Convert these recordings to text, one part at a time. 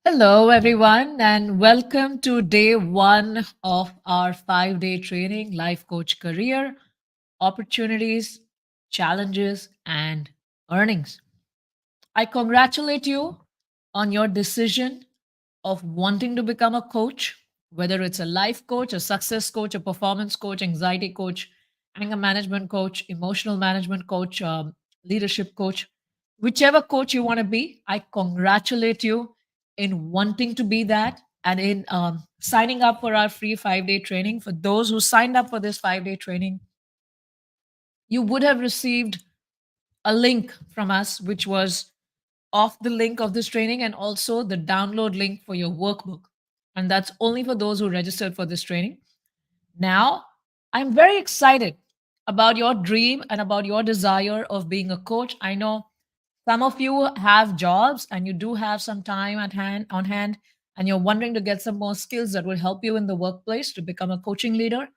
Hello, everyone, and welcome to day one of our 5 day training Life Coach Career Opportunities, Challenges, and Earnings. I congratulate you on your decision of wanting to become a coach, whether it's a life coach, a success coach, a performance coach, anxiety coach, anger management coach, emotional management coach, leadership coach, whichever coach you want to be. I congratulate you in wanting to be that and in signing up for our free 5 day training. For those who signed up for this 5 day training, you would have received a link from us, which was off the link of this training and also the download link for your workbook. And that's only for those who registered for this training. Now, I'm very excited about your dream and about your desire of being a coach. I know some of you have jobs and you do have some time at hand on hand and you're wondering to get some more skills that will help you in the workplace to become a coaching leader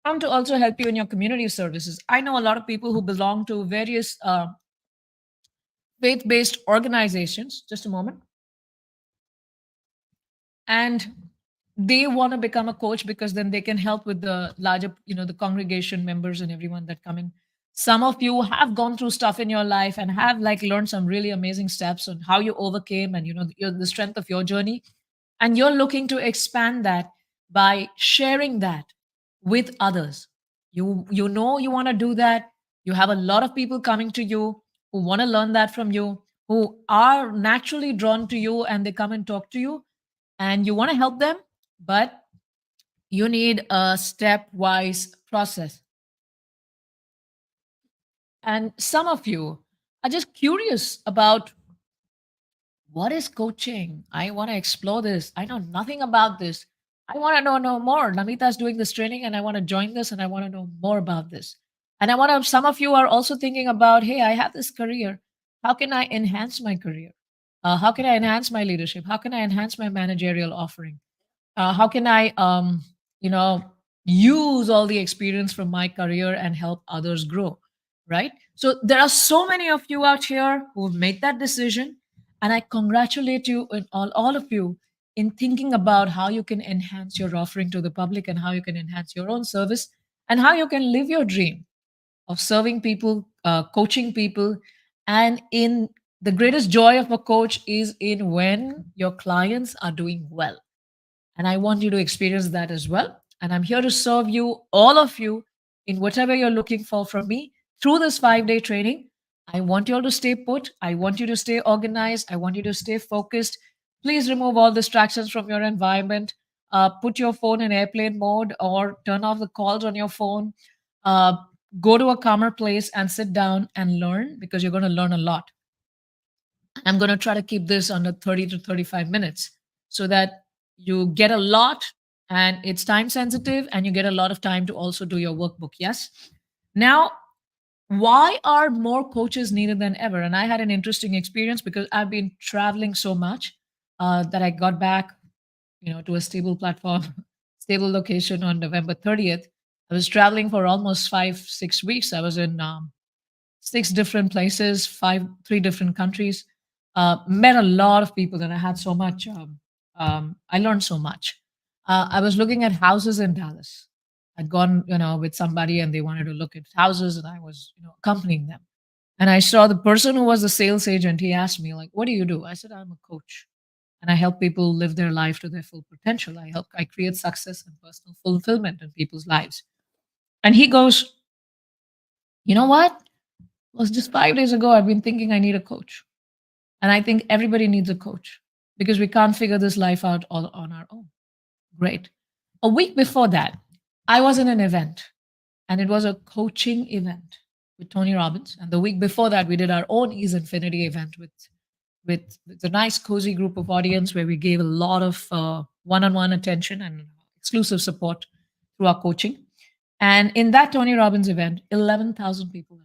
and to also help you in your community services. I know a lot of people who belong to various faith-based organizations. Just a moment. And they want to become a coach because then they can help with the larger, the congregation members and everyone that come in. Some of you have gone through stuff in your life and have like learned some really amazing steps on how you overcame and the strength of your journey, and you're looking to expand that by sharing that with others. You you want to do that. You have a lot of people coming to you who want to learn that from you, who are naturally drawn to you, and they come and talk to you and you want to help them, but you need a stepwise process. And some of you are just curious about what is coaching. I want to explore this. I know nothing about this. I want to know more. Namita is doing this training and I want to join this and I want to know more about this. And I want to, some of you are also thinking about, hey, I have this career. How can I enhance my career? How can I enhance my leadership? How can I enhance my managerial offering? How can I you know use all the experience from my career and help others grow, right? So there are so many of you out here who have made that decision, and I congratulate you and all of you in thinking about how you can enhance your offering to the public and how you can enhance your own service and how you can live your dream of serving people, coaching people. And in the greatest joy of a coach is in when your clients are doing well, and I want you to experience that as well. And I'm here to serve you, all of you, in whatever you're looking for from me through this 5 day training. I want you all to stay put. I want you to stay organized. I want you to stay focused. Please remove all distractions from your environment. Put your phone in airplane mode or turn off the calls on your phone. Uh, Go to a calmer place and sit down and learn, because you're going to learn a lot. I'm going to try to keep this under 30 to 35 minutes so that you get a lot, and it's time sensitive and you get a lot of time to also do your workbook. Yes. Now, why are more coaches needed than ever? And I had an interesting experience because I've been traveling so much that I got back, to a stable platform, stable location on November 30th. I was traveling for almost 5, 6 weeks. I was in 6 different places, three different countries. Met a lot of people, and I had so much. I learned so much. I was looking at houses in Dallas. I'd gone, with somebody, and they wanted to look at houses, and I was, accompanying them. And I saw the person who was the sales agent. He asked me, like, "What do you do?" I said, "I'm a coach, and I help people live their life to their full potential. I create success and personal fulfillment in people's lives." And he goes, "You know what? It was just 5 days ago. I've been thinking I need a coach. And I think everybody needs a coach because we can't figure this life out all on our own." Great. A week before that, I was in an event, and it was a coaching event with Tony Robbins. And the week before that, we did our own Ease Infinity event with a nice, cozy group of audience where we gave a lot of one on one attention and exclusive support through our coaching. And in that Tony Robbins event, 11,000 people.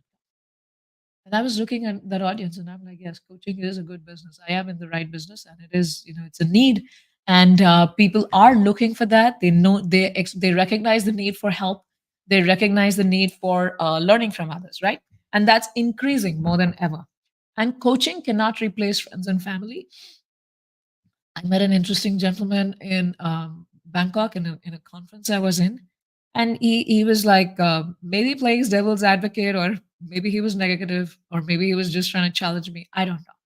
And I was looking at that audience and I'm like, yes, coaching is a good business. I am in the right business, and it is, it's a need. And people are looking for that. They know, they recognize the need for help. They recognize the need for learning from others, right? And that's increasing more than ever. And coaching cannot replace friends and family. I met an interesting gentleman in Bangkok in a conference I was in, and he was like maybe playing devil's advocate, or maybe he was negative, or maybe he was just trying to challenge me. I don't know,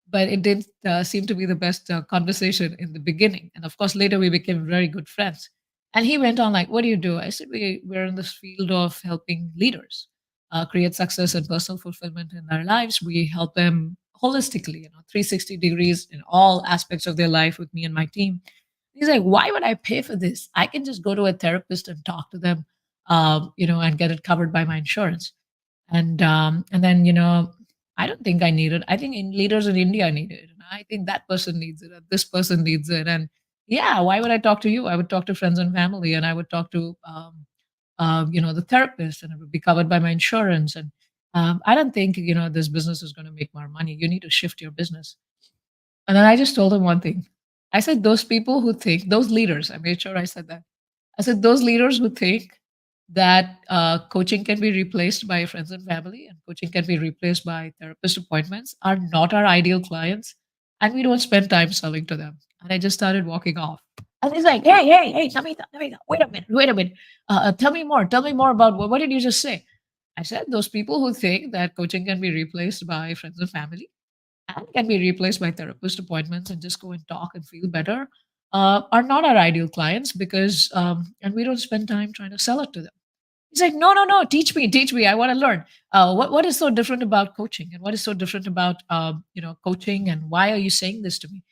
but it did seem to be the best conversation in the beginning, and of course later we became very good friends. And he went on like, "What do you do?" I said, "We're in this field of helping leaders create success and personal fulfillment in their lives. We help them holistically, 360 degrees in all aspects of their life with me and my team." He's like, "Why would I pay for this? I can just go to a therapist and talk to them, and get it covered by my insurance." And then, I don't think I need it. I think leaders in India need it. And I think that person needs it. And this person needs it. And yeah, why would I talk to you? I would talk to friends and family, and I would talk to, the therapist, and it would be covered by my insurance. And I don't think, this business is going to make more money. You need to shift your business. And then I just told him one thing. I said, those people who think, those leaders, I made sure I said that. I said, those leaders who think that coaching can be replaced by friends and family, and coaching can be replaced by therapist appointments are not our ideal clients. And we don't spend time selling to them. And I just started walking off. And he's like, "Hey, hey, hey, Namita, Namita, wait a minute, wait a minute. Tell me more about what did you just say?" I said, those people who think that coaching can be replaced by friends and family and can be replaced by therapist appointments and just go and talk and feel better are not our ideal clients, because and we don't spend time trying to sell it to them. He's like, "No, no, no, teach me, I want to learn. What is so different about coaching, and what is so different about coaching, and why are you saying this to me?"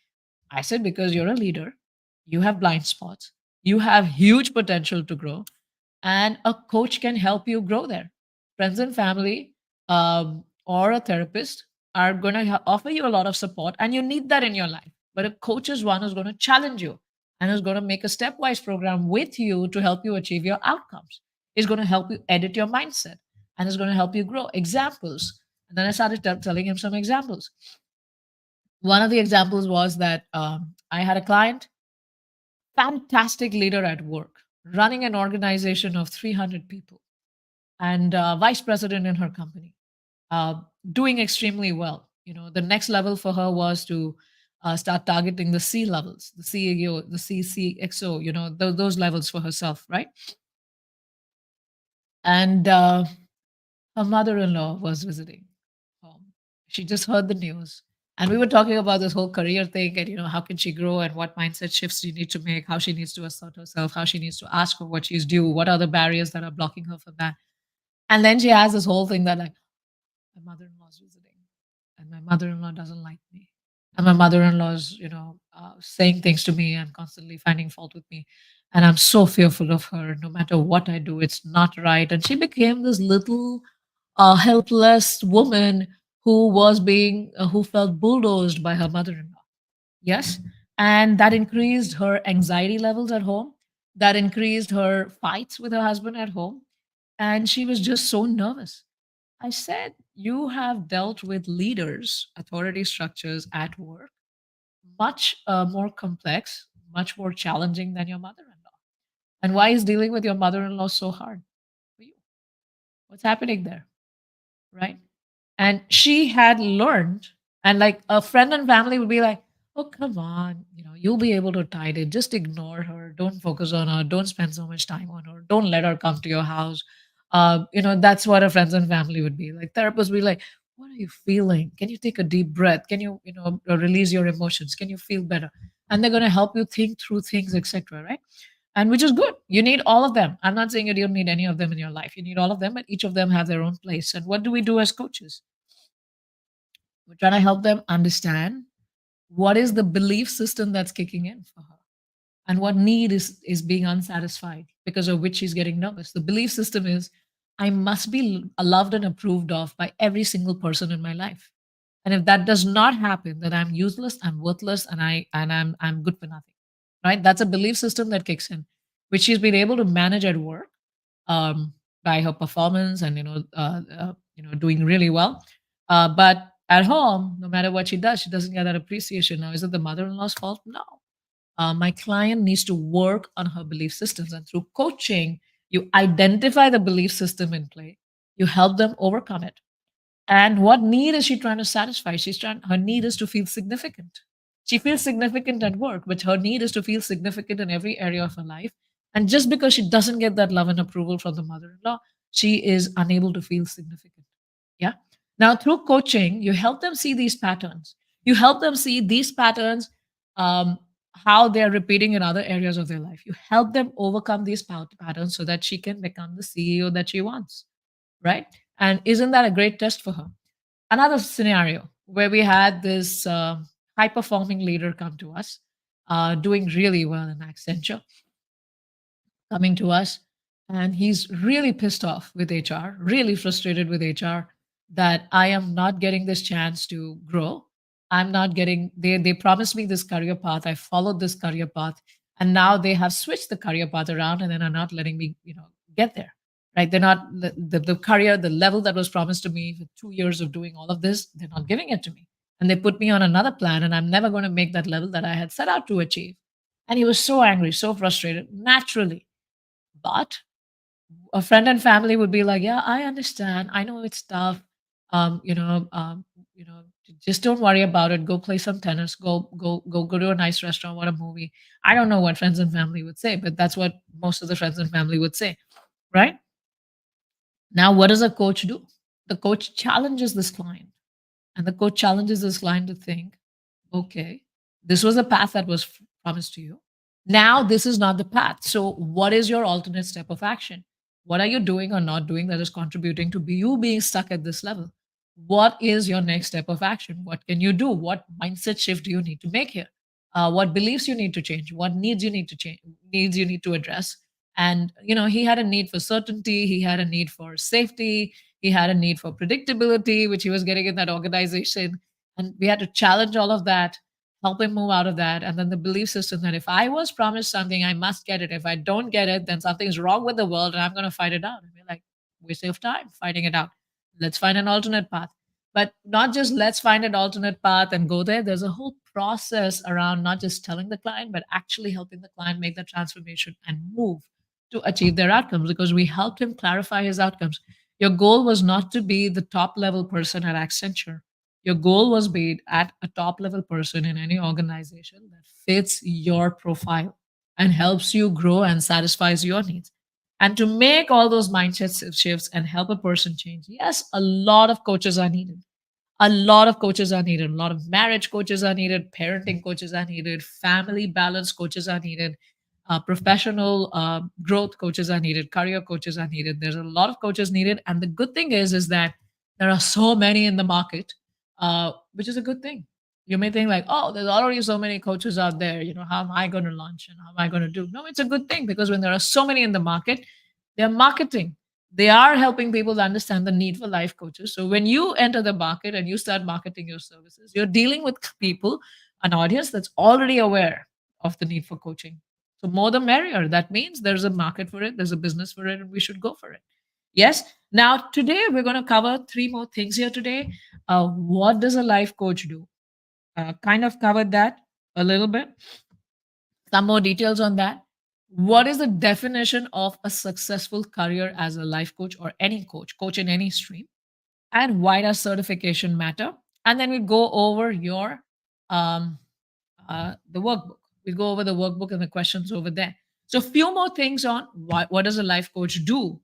I said, "Because you're a leader, you have blind spots, you have huge potential to grow, and a coach can help you grow there. Friends and family, or a therapist are going to offer you a lot of support, and you need that in your life. But a coach is one who's going to challenge you and is going to make a stepwise program with you to help you achieve your outcomes. Is going to help you edit your mindset, and is going to help you grow." Examples. And then I started telling him some examples. One of the examples was that I had a client, fantastic leader at work, running an organization of 300 people, and vice president in her company, uh, doing extremely well. The next level for her was to start targeting the C levels, the CEO, the CCXO, those levels for herself, right? And her mother-in-law was visiting home. She just heard the news. And we were talking about this whole career thing, and, how can she grow, and what mindset shifts she needs to make, how she needs to assert herself, how she needs to ask for what she's due, what are the barriers that are blocking her from that. And then she has this whole thing that, like, my mother-in-law's visiting, and my mother-in-law doesn't like me, and my mother-in-law's saying things to me and constantly finding fault with me, and I'm so fearful of her. No matter what I do, it's not right. And she became this little helpless woman who felt bulldozed by her mother-in-law. Yes. And that increased her anxiety levels at home, that increased her fights with her husband at home, and she was just so nervous. I said, "You have dealt with leaders, authority structures at work, much more complex, much more challenging than your mother in law. And why is dealing with your mother in law so hard for you? What's happening there?" Right? And she had learned, and like a friend and family would be like, "Oh, come on, you'll be able to tide it. Just ignore her. Don't focus on her. Don't spend so much time on her. Don't let her come to your house." That's what our friends and family would be like. Therapists would be like, "What are you feeling? Can you take a deep breath? Can you, release your emotions? Can you feel better?" And they're going to help you think through things, etc. Right? And which is good. You need all of them. I'm not saying you don't need any of them in your life. You need all of them, but each of them have their own place. And what do we do as coaches? We're trying to help them understand what is the belief system that's kicking in for her, and what need is being unsatisfied, because of which she's getting nervous. The belief system is, I must be loved and approved of by every single person in my life. And if that does not happen, then I'm useless, I'm worthless, and I'm good for nothing. Right? That's a belief system that kicks in, which she's been able to manage at work, by her performance, and doing really well. But at home, no matter what she does, she doesn't get that appreciation. Now, is it the mother-in-law's fault? No. My client needs to work on her belief systems, and through coaching, you identify the belief system in play. You help them overcome it. And what need is she trying to satisfy? Her need is to feel significant. She feels significant at work, but her need is to feel significant in every area of her life. And just because she doesn't get that love and approval from the mother in law, she is unable to feel significant. Yeah. Now, through coaching, you help them see these patterns. You help them see these patterns, um, how they're repeating in other areas of their life. You help them overcome these patterns so that she can become the CEO that she wants, right? And isn't that a great test for her? Another scenario where we had this high performing leader come to us, doing really well in Accenture, coming to us, and he's really pissed off with HR, really frustrated with HR that I am not getting this chance to grow. I'm not getting they promised me this career path. I followed this career path, and now they have switched the career path around and then are not letting me, get there. Right? They're not the career, the level that was promised to me for 2 years of doing all of this, they're not giving it to me. And they put me on another plan, and I'm never going to make that level that I had set out to achieve. And he was so angry, so frustrated, naturally. But a friend and family would be like, "Yeah, I understand. I know it's tough. Um, you know, um, just don't worry about it. Go play some tennis. Go to a nice restaurant. Watch a movie." I don't know what friends and family would say, but that's what most of the friends and family would say, right? Now, what does a coach do? The coach challenges this client, and the coach challenges this client to think, okay, this was a path that was promised to you. Now, this is not the path. So, what is your alternate step of action? What are you doing or not doing that is contributing to you being stuck at this level? What is your next step of action? What can you do? What mindset shift do you need to make here? What beliefs you need to change? What needs you need to change? Needs you need to address? And he had a need for certainty. He had a need for safety. He had a need for predictability, which he was getting in that organization, and we had to challenge all of that, help him move out of that. And then the belief system that if I was promised something, I must get it. If I don't get it, then something's wrong with the world and I'm going to fight it out. And we're like, waste of time fighting it out. Let's find an alternate path. But not just let's find an alternate path and go there. There's a whole process around not just telling the client, but actually helping the client make the transformation and move to achieve their outcomes because we helped him clarify his outcomes. Your goal was not to be the top level person at Accenture. Your goal was be at a top level person in any organization that fits your profile and helps you grow and satisfies your needs. And to make all those mindset shifts and help a person change, yes, a lot of coaches are needed. A lot of coaches are needed. A lot of marriage coaches are needed. Parenting coaches are needed. Family balance coaches are needed. Professional growth coaches are needed. Career coaches are needed. There's a lot of coaches needed. And the good thing is that there are so many in the market, which is a good thing. You may think like, oh, there's already so many coaches out there. How am I going to launch and how am I going to do? No, it's a good thing because when there are so many in the market, they're marketing, they are helping people to understand the need for life coaches. So when you enter the market and you start marketing your services, you're dealing with people, an audience that's already aware of the need for coaching. So more the merrier. That means there's a market for it, there's a business for it, and we should go for it. Yes. Now, today we're going to cover three more things here today. What does a life coach do? Kind of covered that a little bit. Some more details on that. What is the definition of a successful career as a life coach or any coach in any stream? And why does certification matter? And then we go over your um, the workbook. We go over the workbook and the questions over there. So, few more things on what does a life coach do?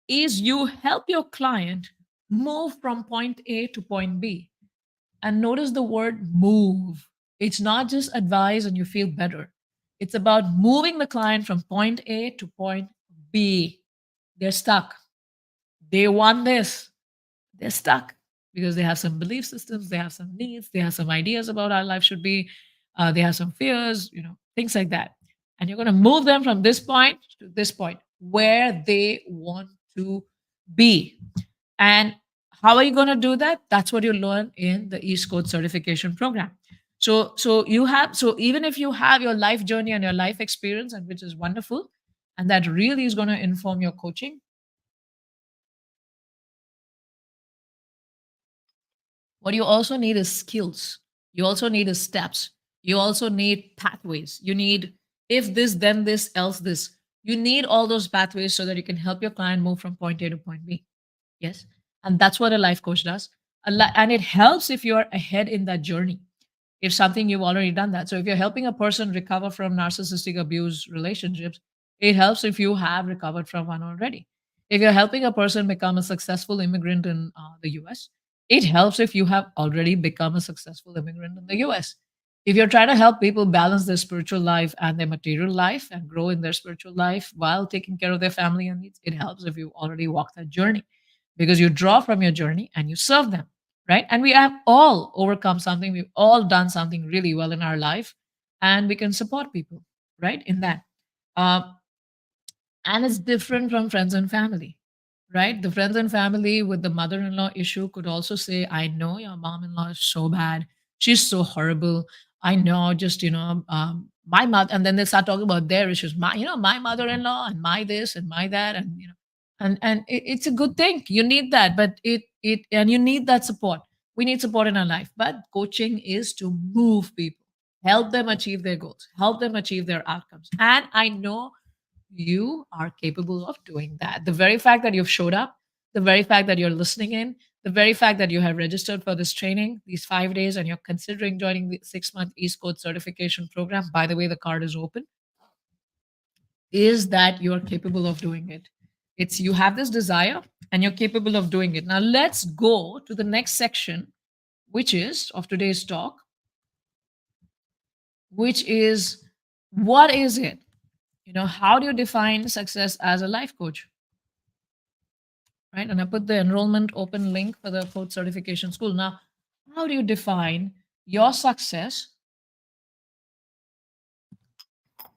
Is you help your client move from point A to point B. And notice the word move. It's not just advice and you feel better. It's about moving the client from point A to point B. They're stuck. They want this. They're stuck because they have some belief systems, they have some needs, they have some ideas about how life should be, they have some fears, things like that. And you're going to move them from this point to this point where they want to be. And how are you going to do that? That's what you learn in the East Coast certification program. So even if you have your life journey and your life experience, and which is wonderful, and that really is going to inform your coaching, what you also need is skills. You also need is steps. You also need pathways. You need if this, then this, else this. You need all those pathways so that you can help your client move from point A to point B. Yes. And that's what a life coach does. And it helps if you're ahead in that journey. if something you've already done that. So if you're helping a person recover from narcissistic abuse relationships, it helps if you have recovered from one already. If you're helping a person become a successful immigrant in the US, it helps if you have already become a successful immigrant in the US. If you're trying to help people balance their spiritual life and their material life and grow in their spiritual life while taking care of their family and needs, it helps if you already walk that journey because you draw from your journey and you serve them, right? And we have all overcome something, we've all done something really well in our life, and we can support people, right? In that. Uh, and it's different from friends and family, right? The friends and family with the mother-in-law issue could also say, I know your mom-in-law is so bad, she's so horrible, I know, just my mother. And then they start talking about their issues, my mother-in-law and my this and my that, and it's a good thing, you need that, but you need that support. We need support in our life, but coaching is to move people, help them achieve their goals, help them achieve their outcomes. And I know you are capable of doing that. The very fact that you've showed up, the very fact that you're listening in, the very fact that you have registered for this training, these 5 days, and you're considering joining the 6 month East Coast certification program, by the way, the card is open, is that you're capable of doing it. It's you have this desire and you're capable of doing it. Now, let's go to the next section, which is of today's talk, which is what is it? How do you define success as a life coach? Right? And I put the enrollment open link for the coach certification school. Now, how do you define your success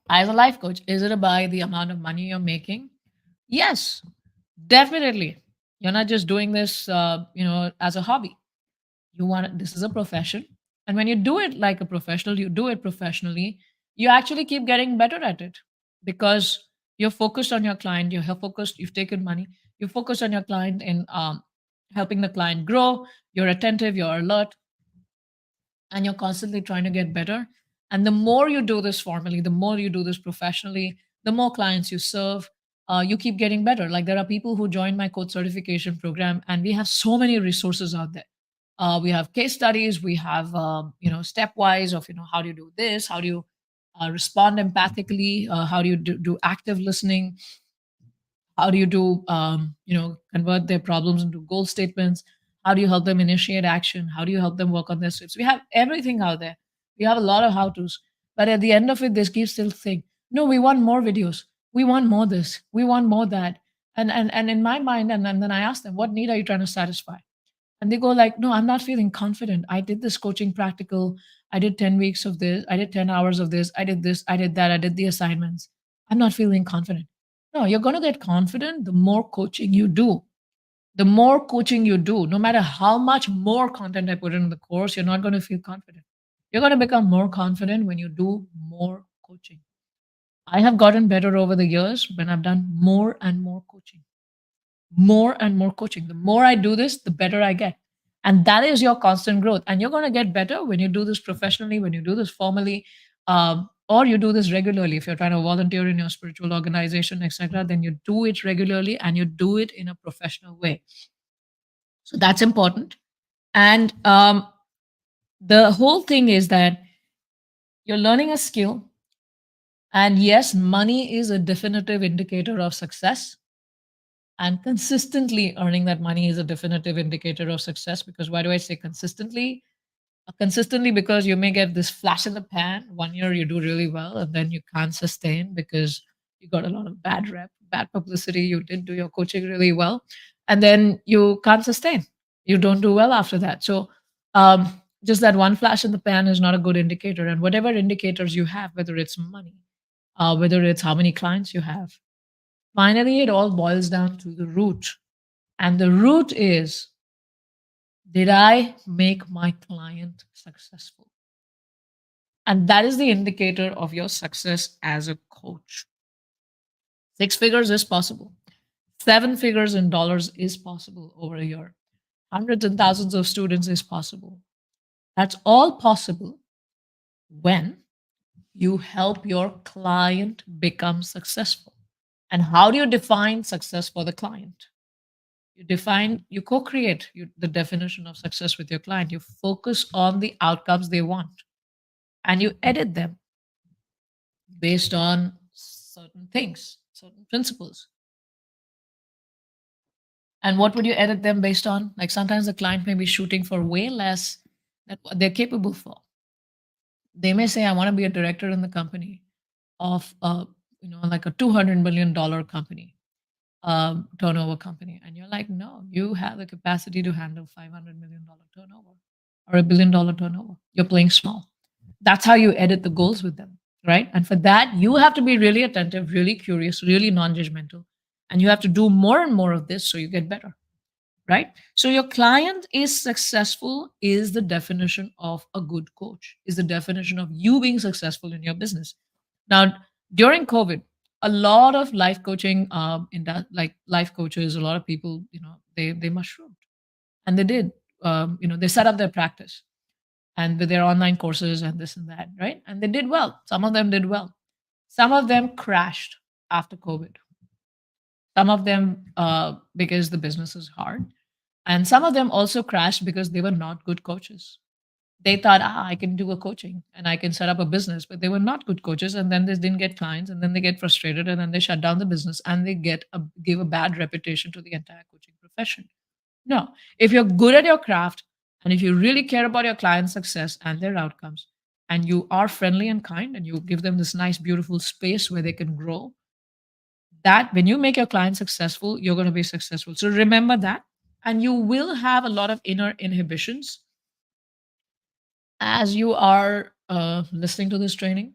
as a life coach? Is it by the amount of money you're making? Yes, definitely. You're not just doing this, as a hobby. This is a profession. And when you do it like a professional, you do it professionally, you actually keep getting better at it because you're focused on your client, you've taken money, you focus on your client and helping the client grow, you're attentive, you're alert, and you're constantly trying to get better. And the more you do this formally, the more you do this professionally, the more clients you serve, you keep getting better. Like there are people who join my coach certification program, and we have so many resources out there. We have case studies, we have stepwise of how do you do this, how do you respond empathically, how do you do active listening, how do you convert their problems into goal statements? How do you help them initiate action? How do you help them work on their scripts? We have everything out there. We have a lot of how to's. But at the end of it, they keep still saying, no, we want more videos. We want more this. We want more that. And in my mind, and then I ask them, what need are you trying to satisfy? And they go like, no, I'm not feeling confident. I did this coaching practical. I did 10 weeks of this. I did 10 hours of this. I did this. I did that. I did the assignments. I'm not feeling confident. No, you're going to get confident the more coaching you do. The more coaching you do, no matter how much more content I put in the course, you're not going to feel confident. You're going to become more confident when you do more coaching. I have gotten better over the years when I've done more and more coaching, more and more coaching. The more I do this, the better I get. And that is your constant growth. And you're going to get better when you do this professionally, when you do this formally, or you do this regularly. If you're trying to volunteer in your spiritual organization, etc., then you do it regularly and you do it in a professional way. So that's important. And the whole thing is that you're learning a skill. And yes, money is a definitive indicator of success, and consistently earning that money is a definitive indicator of success. Because why do I say consistently? Consistently because you may get this flash in the pan. 1 year you do really well, and then you can't sustain because you got a lot of bad publicity. You did do your coaching really well, and then you can't sustain. You don't do well after that. So just that one flash in the pan is not a good indicator. And whatever indicators you have, whether it's money, whether it's how many clients you have, finally, it all boils down to the root. And the root is, did I make my client successful? And that is the indicator of your success as a coach. 6 figures is possible. 7 figures in dollars is possible over a year. Hundreds and thousands of students is possible. That's all possible when you help your client become successful. And how do you define success for the client? You co-create the definition of success with your client. You focus on the outcomes they want. and you edit them based on certain things, certain principles. And what would you edit them based on? Like sometimes the client may be shooting for way less than what they're capable for. They may say, I want to be a director in the company of like a $200 million company, turnover company. And you're like, no, you have the capacity to handle $500 million turnover or $1 billion turnover. You're playing small. That's how you edit the goals with them, right? And for that, you have to be really attentive, really curious, really non judgmental. And you have to do more and more of this so you get better, right? So your client is successful is the definition of a good coach, is the definition of you being successful in your business. Now, during COVID, a lot of life coaching, like life coaches, a lot of people, they mushroomed, and they did. They set up their practice and with their online courses and this and that, right? And they did well. Some of them did well. Some of them crashed after COVID. Some of them because the business is hard, and some of them also crashed because they were not good coaches. They thought, I can do a coaching and I can set up a business, but they were not good coaches. And then they didn't get clients, and then they get frustrated, and then they shut down the business, and they give a bad reputation to the entire coaching profession. No, if you're good at your craft, and if you really care about your client's success and their outcomes, and you are friendly and kind, and you give them this nice, beautiful space where they can grow, that when you make your client successful, you're going to be successful. So remember that. And you will have a lot of inner inhibitions as you are listening to this training,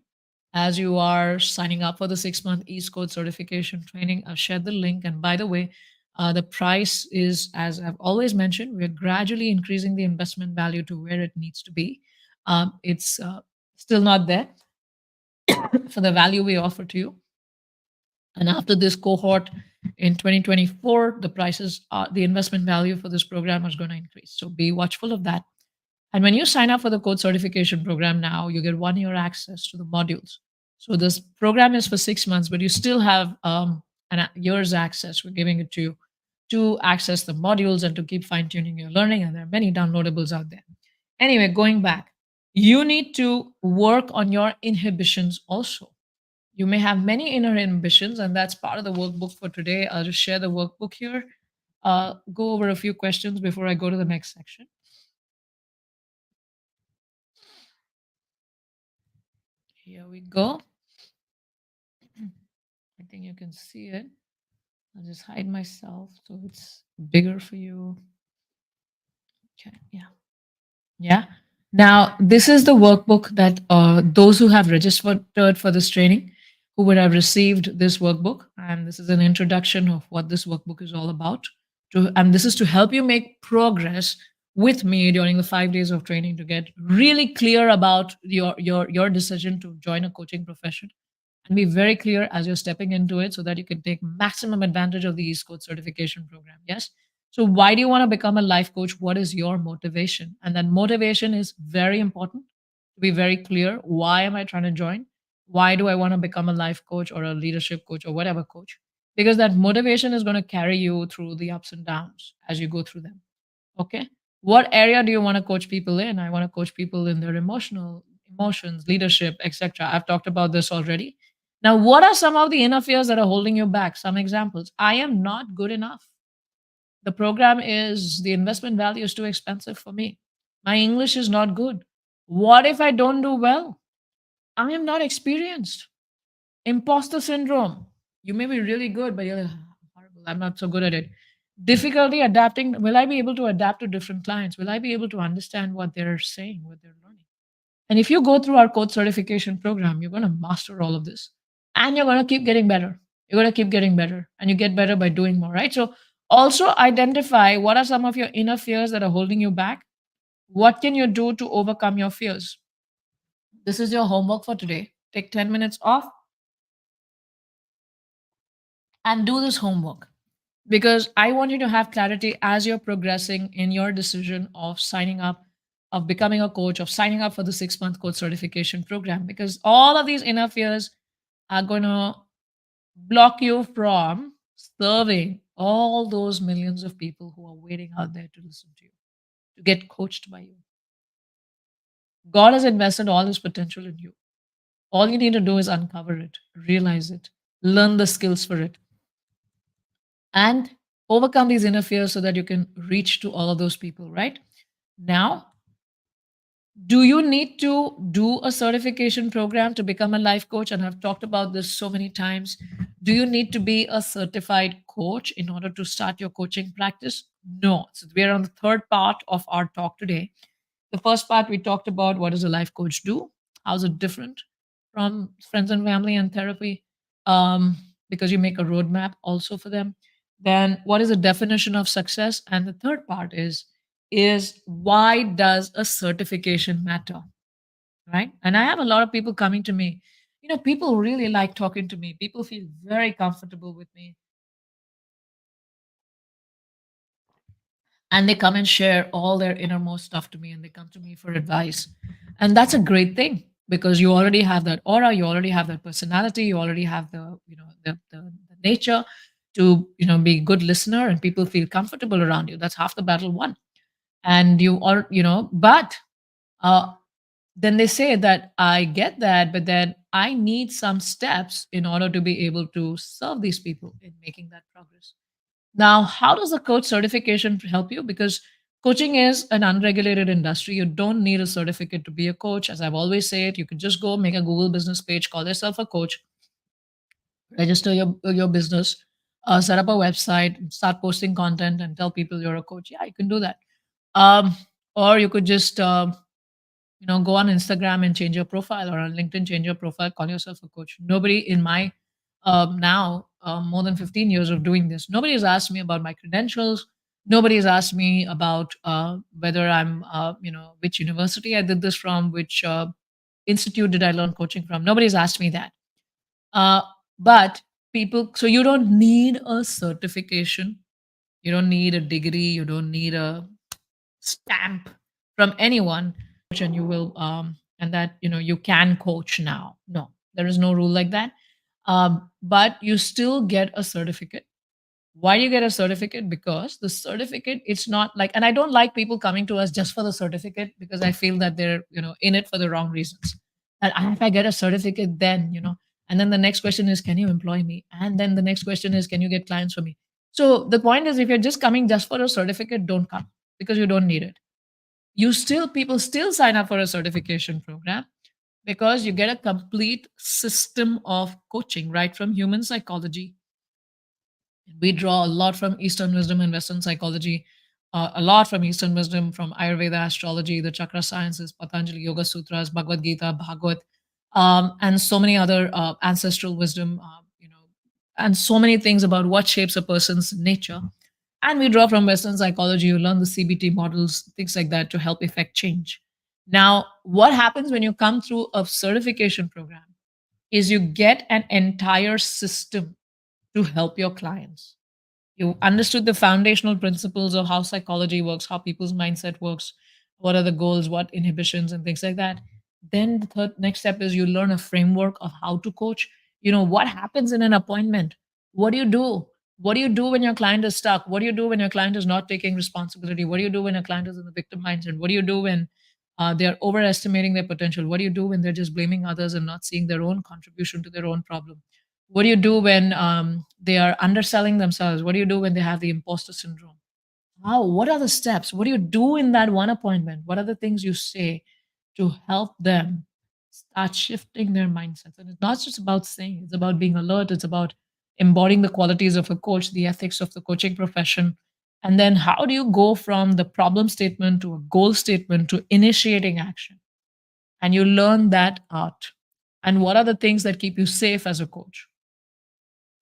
as you are signing up for the 6 month East Code certification training. I've shared the link. And by the way, the price is, as I've always mentioned, we're gradually increasing the investment value to where it needs to be. It's still not there for the value we offer to you. And after this cohort in 2024, the prices, the investment value for this program is going to increase. So be watchful of that. And when you sign up for the code certification program now, you get 1 year access to the modules. So this program is for 6 months, but you still have a year's access. We're giving it to you to access the modules and to keep fine tuning your learning. And there are many downloadables out there. Anyway, going back, you need to work on your inhibitions also. You may have many inner ambitions, and that's part of the workbook for today. I'll just share the workbook here. Go over a few questions before I go to the next section. Here we go. I think you can see it. I'll just hide myself so it's bigger for you. Okay, yeah. Yeah. Now, this is the workbook that those who have registered for this training who would have received this workbook. And this is an introduction of what this workbook is all about. And this is to help you make progress with me during the 5 days of training to get really clear about your decision to join a coaching profession, and be very clear as you're stepping into it so that you can take maximum advantage of the East Coast certification program. Yes. So, why do you want to become a life coach? What is your motivation? And that motivation is very important to be very clear. Why am I trying to join? Why do I want to become a life coach or a leadership coach or whatever coach? Because that motivation is going to carry you through the ups and downs as you go through them. Okay. What area do you want to coach people in? I want to coach people in their emotions, leadership, etc. I've talked about this already. Now, what are some of the inner fears that are holding you back? Some examples. I am not good enough. The program is, the investment value is too expensive for me. My English is not good. What if I don't do well? I am not experienced. Imposter syndrome. You may be really good, but you're like, horrible. I'm not so good at it. Difficulty adapting. Will I be able to adapt to different clients? Will I be able to understand what they're saying, what they're learning? And if you go through our code certification program, you're going to master all of this, and you're going to keep getting better. You're going to keep getting better, and you get better by doing more, right? So, also identify what are some of your inner fears that are holding you back. What can you do to overcome your fears? This is your homework for today. Take 10 minutes off and do this homework, because I want you to have clarity as you're progressing in your decision of signing up, of becoming a coach, of signing up for the 6 month coach certification program, because all of these inner fears are going to block you from serving all those millions of people who are waiting out there to listen to you, to get coached by you. God has invested all his potential in you. All you need to do is uncover it, realize it, learn the skills for it, and overcome these inner fears so that you can reach to all of those people, right? Now, do you need to do a certification program to become a life coach? And I've talked about this so many times. Do you need to be a certified coach in order to start your coaching practice? No. So we're on the third part of our talk today. The first part, we talked about what does a life coach do? How's it different from friends and family and therapy? Because you make a roadmap also for them. Then, what is the definition of success? And the third part is why does a certification matter? Right? And I have a lot of people coming to me. People really like talking to me. People feel very comfortable with me, and they come and share all their innermost stuff to me, and they come to me for advice. And that's a great thing because you already have that aura, you already have that personality, you already have the nature to be a good listener, and people feel comfortable around you. That's half the battle won. And but uh, then they say that I get that, but then I need some steps in order to be able to serve these people in making that progress. Now, how does the coach certification help you? Because coaching is an unregulated industry. You don't need a certificate to be a coach. As I've always said, you can just go make a Google business page, call yourself a coach, register your business, set up a website, start posting content, and tell people you're a coach. Yeah, you can do that. Um, or you could just go on Instagram and change your profile, or on LinkedIn change your profile, call yourself a coach. Nobody in my now more than 15 years of doing this, nobody has asked me about my credentials. Nobody has asked me about whether I'm which university I did this from, which institute did I learn coaching from. Nobody's asked me that. uh, but people, so you don't need a certification, you don't need a degree, you don't need a stamp from anyone, and you will and that you can coach now. No, there is no rule like that. But you still get a certificate. Why do you get a certificate? Because the certificate, it's not like, and I don't like people coming to us just for the certificate, because I feel that they're in it for the wrong reasons. And if I get a certificate, then and then the next question is, can you employ me? And then the next question is, can you get clients for me? So the point is, if you're just coming just for a certificate, don't come, because you don't need it. People still sign up for a certification program, because you get a complete system of coaching, right from human psychology. We draw a lot from Eastern wisdom and Western psychology, a lot from Eastern wisdom, from Ayurveda, astrology, the chakra sciences, Patanjali Yoga Sutras, Bhagavad Gita, Bhagavad, and so many other ancestral wisdom, and so many things about what shapes a person's nature. And we draw from Western psychology, you learn the CBT models, things like that, to help effect change. Now, what happens when you come through a certification program is you get an entire system to help your clients. You understood the foundational principles of how psychology works, how people's mindset works, what are the goals, what inhibitions, and things like that. Then the next step is you learn a framework of how to coach. What happens in an appointment? What do you do? What do you do when your client is stuck? What do you do when your client is not taking responsibility? What do you do when a client is in the victim mindset? What do you do when they're overestimating their potential? What do you do when they're just blaming others and not seeing their own contribution to their own problem? What do you do when they are underselling themselves? What do you do when they have the imposter syndrome? How? What are the steps? What do you do in that one appointment? What are the things you say to help them start shifting their mindsets? And it's not just about saying, it's about being alert. It's about embodying the qualities of a coach, the ethics of the coaching profession. And then how do you go from the problem statement to a goal statement to initiating action? And you learn that art. And what are the things that keep you safe as a coach?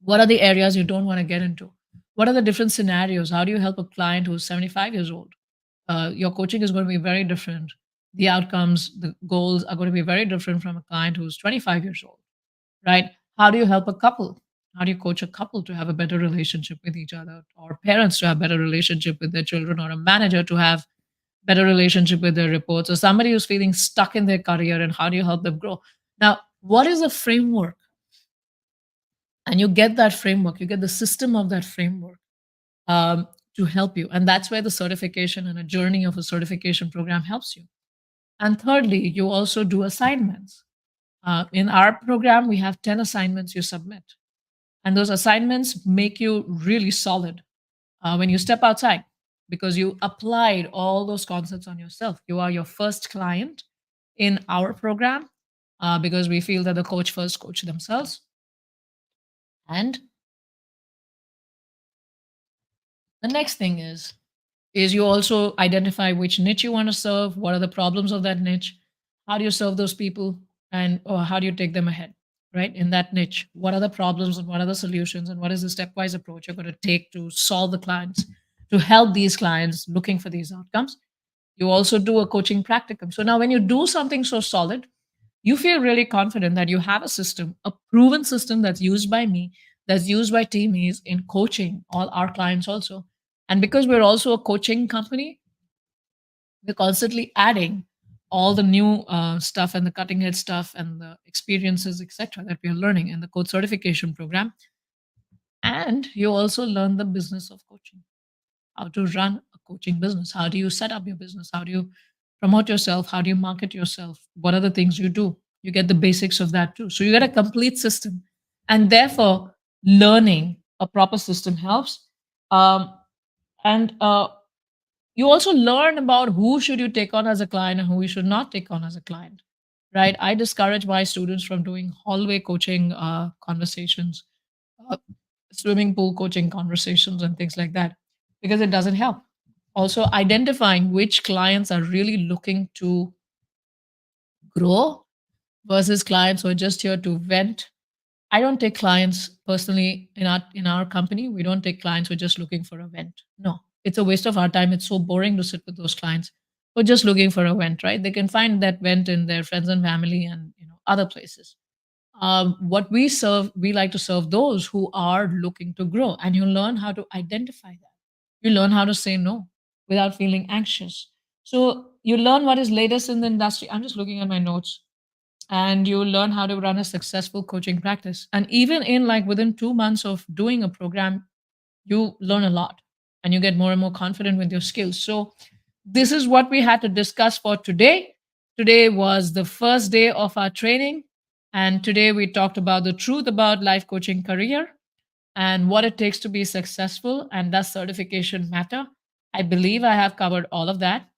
What are the areas you don't want to get into? What are the different scenarios? How do you help a client who's 75 years old? Your coaching is going to be very different. The outcomes, the goals are going to be very different from a client who's 25 years old, right? How do you help a couple? How do you coach a couple to have a better relationship with each other, or parents to have better relationship with their children, or a manager to have better relationship with their reports, or somebody who's feeling stuck in their career, and how do you help them grow? Now, what is the framework? And you get that framework, you get the system of that framework to help you. And that's where the certification and a journey of a certification program helps you. And thirdly, you also do assignments. In our program, we have 10 assignments you submit. And those assignments make you really solid when you step outside because you applied all those concepts on yourself. You are your first client in our program because we feel that the coach first coach themselves. And the next thing is you also identify which niche you want to serve, what are the problems of that niche, how do you serve those people, and or how do you take them ahead, right? In that niche, what are the problems and what are the solutions, and what is the stepwise approach you're going to take to solve the clients, to help these clients looking for these outcomes. You also do a coaching practicum. So now, when you do something so solid, you feel really confident that you have a system, a proven system that's used by me, that's used by teammates in coaching all our clients also. And because we're also a coaching company, we're constantly adding all the new stuff and the cutting edge stuff and the experiences, etc., that we are learning in the coach certification program. And you also learn the business of coaching, how to run a coaching business. How do you set up your business? How do you promote yourself? How do you market yourself? What are the things you do? You get the basics of that too. So you get a complete system. And therefore, learning a proper system helps. Um, and you also learn about who should you take on as a client and who you should not take on as a client, right? I discourage my students from doing hallway coaching conversations, uh, swimming pool coaching conversations and things like that because it doesn't help. Also, identifying which clients are really looking to grow versus clients who are just here to vent. I don't take clients personally in our company. We don't take clients who are just looking for a vent. No, it's a waste of our time. It's so boring to sit with those clients who are just looking for a vent, right? They can find that vent in their friends and family and other places. What we serve, we like to serve those who are looking to grow, and you learn how to identify that. You learn how to say no without feeling anxious. So you learn what is latest in the industry. I'm just looking at my notes, and you learn how to run a successful coaching practice. And even in like within 2 months of doing a program, you learn a lot and you get more and more confident with your skills. So this is what we had to discuss for today. Today was the first day of our training. And today we talked about the truth about life coaching career and what it takes to be successful. And does certification matter? I believe I have covered all of that.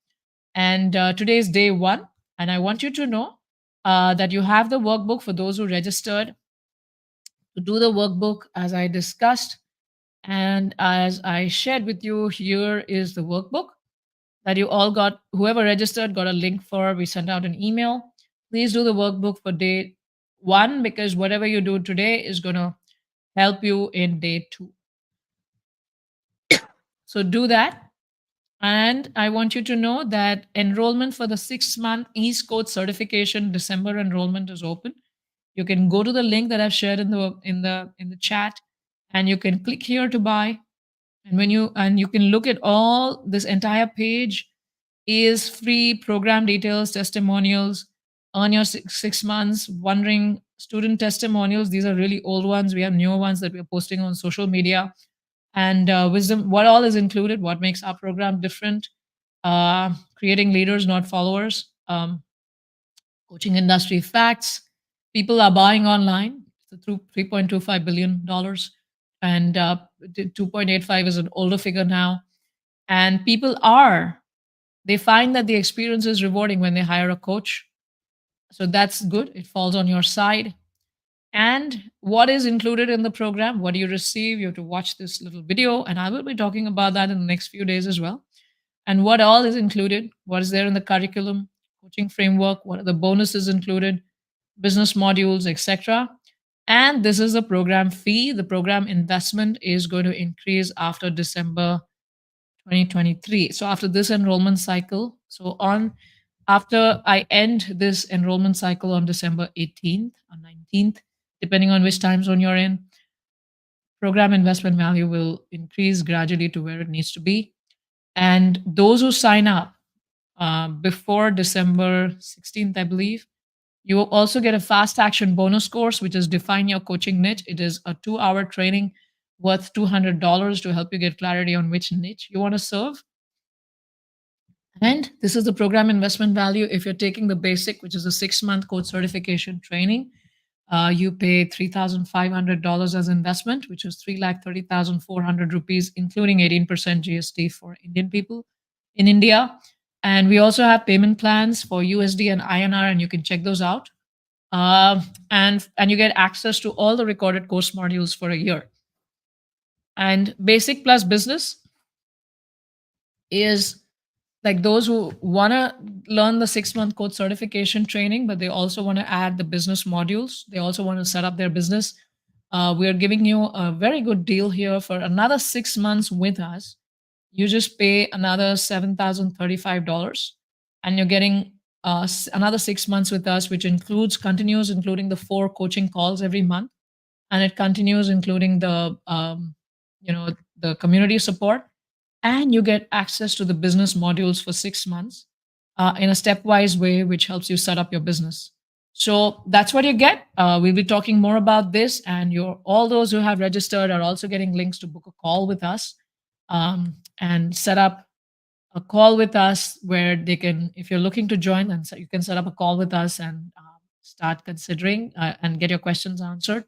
And today is day one. And I want you to know that you have the workbook for those who registered to do the workbook as I discussed. And as I shared with you, here is the workbook that you all got. Whoever registered got a link for. We sent out an email. Please do the workbook for day one because whatever you do today is going to help you in day two. So do that. And I want you to know that enrollment for the 6 month East Coast certification December enrollment is open. You can go to the link that I've shared in the chat, and you can click here to buy. And you can look at all this entire page is free program details, testimonials, earn your 6 months, wondering student testimonials. These are really old ones. We have newer ones that we're posting on social media. And wisdom, what all is included, what makes our program different, creating leaders, not followers, coaching industry facts. People are buying online through $3.25 billion, and 2.85 is an older figure now. And people are, they find that the experience is rewarding when they hire a coach. So that's good. It falls on your side. And what is included in the program? What do you receive? You have to watch this little video, and I will be talking about that in the next few days as well. And what all is included? What is there in the curriculum, coaching framework? What are the bonuses included? Business modules, etc. And this is the program fee. The program investment is going to increase after December 2023. So after this enrollment cycle, so on after I end this enrollment cycle on December 18th or 19th, depending on which time zone you're in, program investment value will increase gradually to where it needs to be. And those who sign up before December 16th, I believe, you will also get a fast action bonus course, which is Define Your Coaching Niche. It is a 2 hour training worth $200 to help you get clarity on which niche you want to serve. And this is the program investment value. If you're taking the basic, which is a 6 month code certification training, you pay $3,500 as investment, which is 3,30,400 rupees, including 18% GST for Indian people in India. And we also have payment plans for USD and INR, and you can check those out. And you get access to all the recorded course modules for a year. And basic plus business is like those who want to learn the 6 month code certification training, but they also want to add the business modules. They also want to set up their business. We are giving you a very good deal here for another 6 months with us. You just pay another $7,035, and you're getting another 6 months with us, which continues including the 4 coaching calls every month, and it continues including the community support, and you get access to the business modules for 6 months in a stepwise way, which helps you set up your business. So that's what you get. We'll be talking more about this, and all those who have registered are also getting links to book a call with us and set up a call with us where they can, if you're looking to join, then you can set up a call with us and start considering and get your questions answered.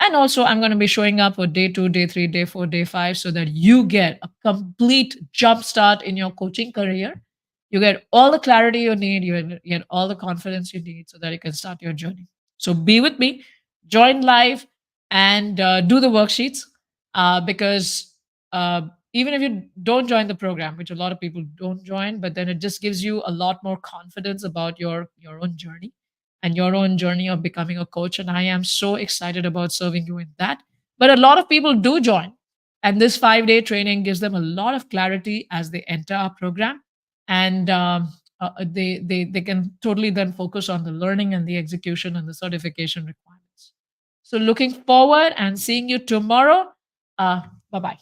And also, I'm going to be showing up for day 2, day 3, day 4, day 5 so that you get a complete jump start in your coaching career. You get all the clarity you need, you get all the confidence you need so that you can start your journey. So be with me, join live, and do the worksheets because even if you don't join the program, which a lot of people don't join, but then it just gives you a lot more confidence about your own journey and your own journey of becoming a coach. And I am so excited about serving you in that. But a lot of people do join. And this 5 day training gives them a lot of clarity as they enter our program. And they can totally then focus on the learning and the execution and the certification requirements. So looking forward and seeing you tomorrow. Bye bye.